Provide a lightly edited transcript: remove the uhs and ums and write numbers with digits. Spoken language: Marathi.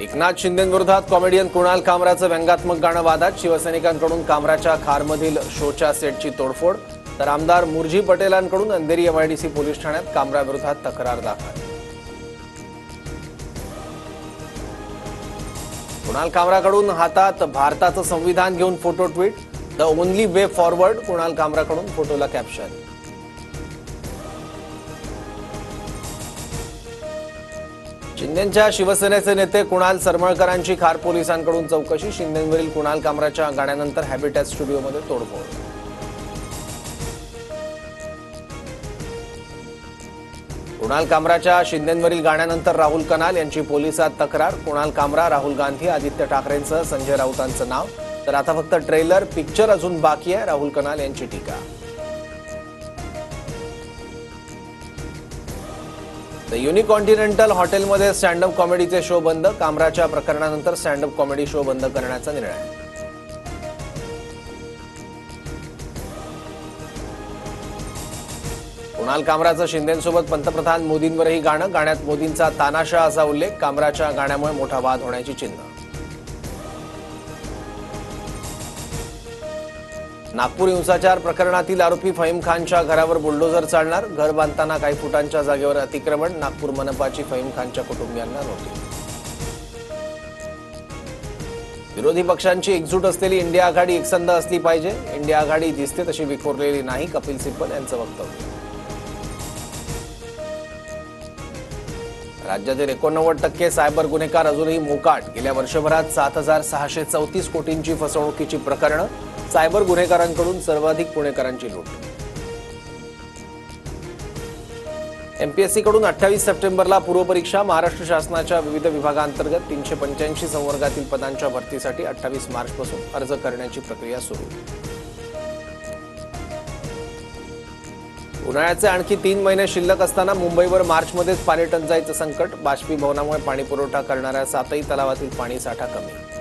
एकनाथ शिंदेंविरोधात कॉमेडियन कुणाल कामराचं व्यंगात्मक गाणं वादात. शिवसैनिकांकडून कामराच्या खारमधील शोच्या सेटची तोडफोड, तर आमदार मुरजी पटेलांकडून अंधेरी एमआयडीसी पोलीस ठाण्यात कामराविरोधात तक्रार दाखल. कुणाल कामराकडून हातात भारताचं संविधान घेऊन photo tweet. The only way forward. Kunal कामराकडून फोटोला कॅप्शन. शिंदेंच्या शिवसेनेचे नेते कुणाल सरमळकरांची खार पोलिसांकडून चौकशी. शिंदेंवरील कुणाल कामराच्या गाण्यानंतर हॅबिटॅट स्टुडिओमध्ये तोडफोड. कुणाल कामराच्या शिंदेंवरील गाण्यानंतर राहुल कनाल यांची पोलिसात तक्रार. कुणाल कामरा, राहुल गांधी, आदित्य ठाकरेंसह संजय राऊतांचं नाव, तर आता फक्त ट्रेलर, पिक्चर अजून बाकी आहे. राहुल कनाल यांची टीका. द युनिकॉन्टिनेंटल हॉटेलमध्ये स्टँडअप कॉमेडीचे शो बंद. कामराच्या प्रकरणानंतर स्टँडअप कॉमेडी शो बंद करण्याचा निर्णय. कुणाल कामराचं शिंदेंसोबत पंतप्रधान मोदींवरही गाणं. गाण्यात मोदींचा तानाशाह असा उल्लेख. कामराच्या गाण्यामुळे मोठा वाद होण्याची चिन्ह. नागपूर हिंसाचार प्रकरणातील आरोपी फहीम खानच्या घरावर बुलडोझर चालणार. घर बांधताना काही फुटांच्या जागेवर अतिक्रमण. नागपूर मनपाची फहीम खानच्या कुटुंबियांना नोटीस. विरोधी पक्षांची एकजूट असलेली इंडिया आघाडी एकसंध असली पाहिजे. इंडिया आघाडी दिसते तशी विखुरलेली नाही. कपिल सिब्बल यांचं वक्तव्य. राज्यातील 89% सायबर गुन्हेगार अजूनही मोकाट. गेल्या वर्षभरात 7,634 कोटींची फसवणुकीची प्रकरणं. सायबर गुन्हेगारांकडून सर्वाधिक पुणेकरांची लूट. एमपीएससीकडून 28 सप्टेंबरला पूर्वपरीक्षा. महाराष्ट्र शासनाच्या विविध विभागांतर्गत 385 संवर्गातील पदांच्या भरतीसाठी 28 मार्चपासून अर्ज करण्याची प्रक्रिया सुरू. उन्हाळ्याचे आणखी 3 महिने शिल्लक असताना मुंबईवर मार्चमध्येच पाणी टंचाईचं संकट. बाष्पीभवनामुळे पाणी पुरवठा करणाऱ्या 7ही तलावातील पाणी साठा कमी.